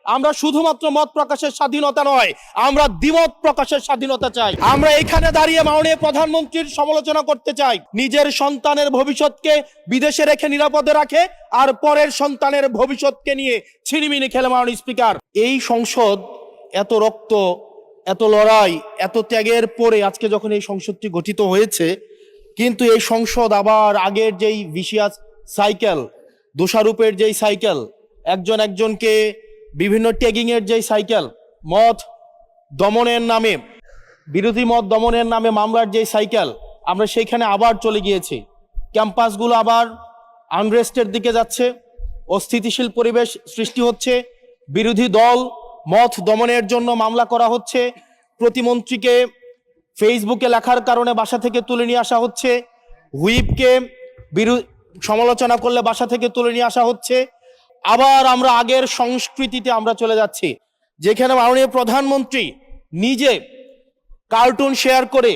আমরা শুধুমাত্র মত প্রকাশের স্বাধীনতা নয়, আমরা দ্বিমত প্রকাশের স্বাধীনতা চাই। আমরা এখানে দাঁড়িয়ে মাননীয় প্রধানমন্ত্রীর সমালোচনা করতে চাই। নিজের সন্তানের ভবিষ্যৎকে বিদেশে রেখে নিরাপদে রাখে, আর পরের সন্তানের ভবিষ্যৎকে নিয়ে ছিনিমিনি খেলে মাননীয় স্পিকার। এই সংসদ এত রক্ত, এত লড়াই, এত ত্যাগের পরে আজকে যখন এই সংসদটি গঠিত হয়েছে, কিন্তু এই সংসদ আবার আগের যেই ভিশিয়াস সাইকেল, দোষারোপের যেই সাইকেল, একজন একজনকে বিভিন্ন ট্যাগিং এর যেই সাইকেল, মত দমনের নামে, বিরোধী মত দমনের নামে মামলার যেই সাইকেল, আমরা সেইখানে আবার চলে গিয়েছি। ক্যাম্পাসগুলো আবার আনরেস্টের দিকে যাচ্ছে, অস্থিতিশীল পরিবেশ সৃষ্টি হচ্ছে, বিরোধী দল মত দমনের জন্য মামলা করা হচ্ছে, প্রতিমন্ত্রীকে ফেসবুকে লেখার কারণে বাসা থেকে তুলে নিয়ে আসা হচ্ছে, হুইপকে সমালোচনা করলে বাসা থেকে তুলে নিয়ে আসা হচ্ছে। আবার আমরা আগের সংস্কৃতিতে আমরা চলে যাচ্ছি, যেখানে মাননীয় প্রধানমন্ত্রী নিজে কার্টুন শেয়ার করে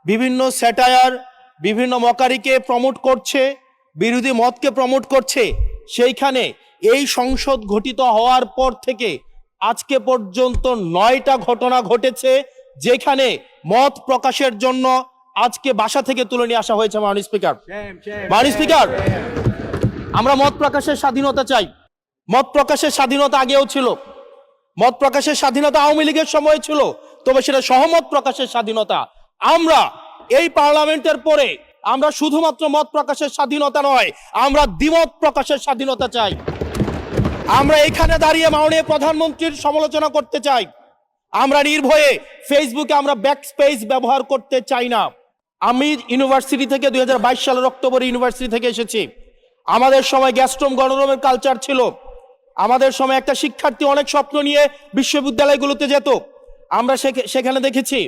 বিভিন্ন স্যাটায়ার, বিভিন্ন মকারিকে প্রমোট করছে, বিরোধী মতকে প্রমোট করছে। সেইখানে এই সংসদ গঠিত হওয়ার পর থেকে আজকে পর্যন্ত 9টা ঘটনা ঘটেছে, যেখানে মত প্রকাশের জন্য আজকে বাসা থেকে তুলে নিয়ে আসা হয়েছে। মাননীয় স্পিকার, মাননীয় স্পিকার, আমরা মত প্রকাশের স্বাধীনতা চাই। মত প্রকাশের স্বাধীনতা আগেও ছিল, মত প্রকাশের স্বাধীনতা আওয়ামী লীগের সময় ছিল, তবে সেটা সহমত প্রকাশের স্বাধীনতা। আমরা এই পার্লামেন্টের পরে আমরা শুধুমাত্র মত প্রকাশের স্বাধীনতা নয়, আমরা দ্বিমত প্রকাশের স্বাধীনতা চাই। আমরা এখানে দাঁড়িয়ে মাননীয় প্রধানমন্ত্রীর সমালোচনা করতে চাই। আমরা নির্ভয়ে ফেসবুকে আমরা ব্যাকস্পেস ব্যবহার করতে চাই না। আমি ইউনিভার্সিটি থেকে 2022 সালের অক্টোবরে ইউনিভার্সিটি থেকে এসেছি। আমাদের সময় গ্যাস্ট্রম গণরুমের কালচার ছিল। আমাদের সময় একটা শিক্ষার্থী অনেক স্বপ্ন নিয়ে বিশ্ববিদ্যালয়গুলোতে যেত। আমরা সেখানে দেখেছি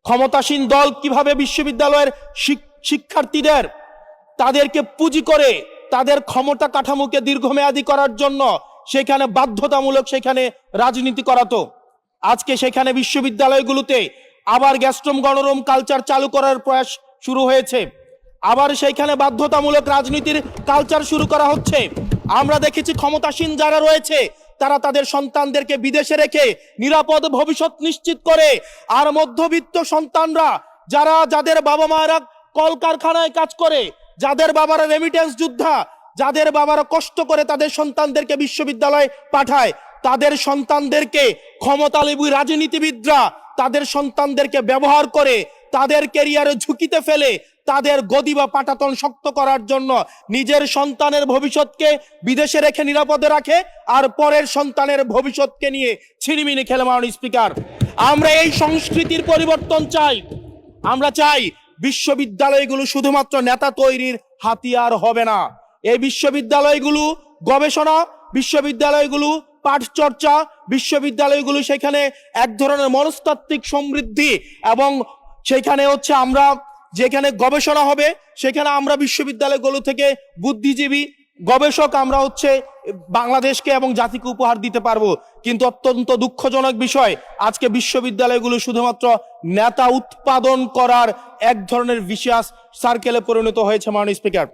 ক্ষমতাসীন দল কিভাবে বিশ্ববিদ্যালয়ের শিক্ষার্থীদের তাদেরকে পুঁজি করে তাদের ক্ষমতা কাঠামোকে দীর্ঘমেয়াদী করার জন্য সেখানে বাধ্যতামূলক সেখানে রাজনীতি করাতো। আজকে সেখানে বিশ্ববিদ্যালয়গুলোতে আবার গ্যাস্ট্রম গণরুম কালচার চালু করার প্রয়াস শুরু হয়েছে, আবার সেইখানে বাধ্যতামূলক রাজনীতির কালচার শুরু করা হচ্ছে। আমরা দেখেছি ক্ষমতাসীন যারা রয়েছে তারা তাদের সন্তানদেরকে বিদেশে রেখে নিরাপদ ভবিষ্যৎ নিশ্চিত করে, আর মধ্যবিত্ত সন্তানরা যাদের বাবা মায়েরা কলকারখানায় কাজ করে, যাদের বাবারা রেমিটেন্স যোদ্ধা, যাদের বাবারা কষ্ট করে তাদের সন্তানদেরকে বিশ্ববিদ্যালয়ে পাঠায়, তাদের সন্তানদেরকে ক্ষমতালোভী রাজনীতিবিদরা তাদের সন্তানদেরকে ব্যবহার করে তাদের ক্যারিয়ারে ঝুঁকিতে ফেলে তাদের গদি বা পাটাতন শক্ত করার জন্য নিজের সন্তানের ভবিষ্যৎকে বিদেশে রেখে নিরাপদে রাখে, আর পরের সন্তানের ভবিষ্যৎকে নিয়ে ছিনিমিনি খেলে। মাননীয় স্পিকার, আমরা এই সংস্কৃতির পরিবর্তন চাই। আমরা চাই বিশ্ববিদ্যালয়গুলো শুধুমাত্র নেতা তৈরির হাতিয়ার হবে না। এই বিশ্ববিদ্যালয়গুলো গবেষণা, বিশ্ববিদ্যালয়গুলো পাঠ চর্চা, বিশ্ববিদ্যালয়গুলো সেখানে এক ধরনের মনস্তাত্ত্বিক সমৃদ্ধি, এবং সেখানে হচ্ছে আমরা যেখানে গবেষণা হবে সেখানে আমরা বিশ্ববিদ্যালয়গুলো থেকে বুদ্ধিজীবী গবেষক আমরা হচ্ছে বাংলাদেশকে এবং জাতিকে উপহার দিতে পারবো। কিন্তু অত্যন্ত দুঃখজনক বিষয়, আজকে বিশ্ববিদ্যালয়গুলো শুধুমাত্র নেতা উৎপাদন করার এক ধরনের ভিশিয়াস সার্কেলে পরিণত হয়েছে। মাননীয় স্পিকার,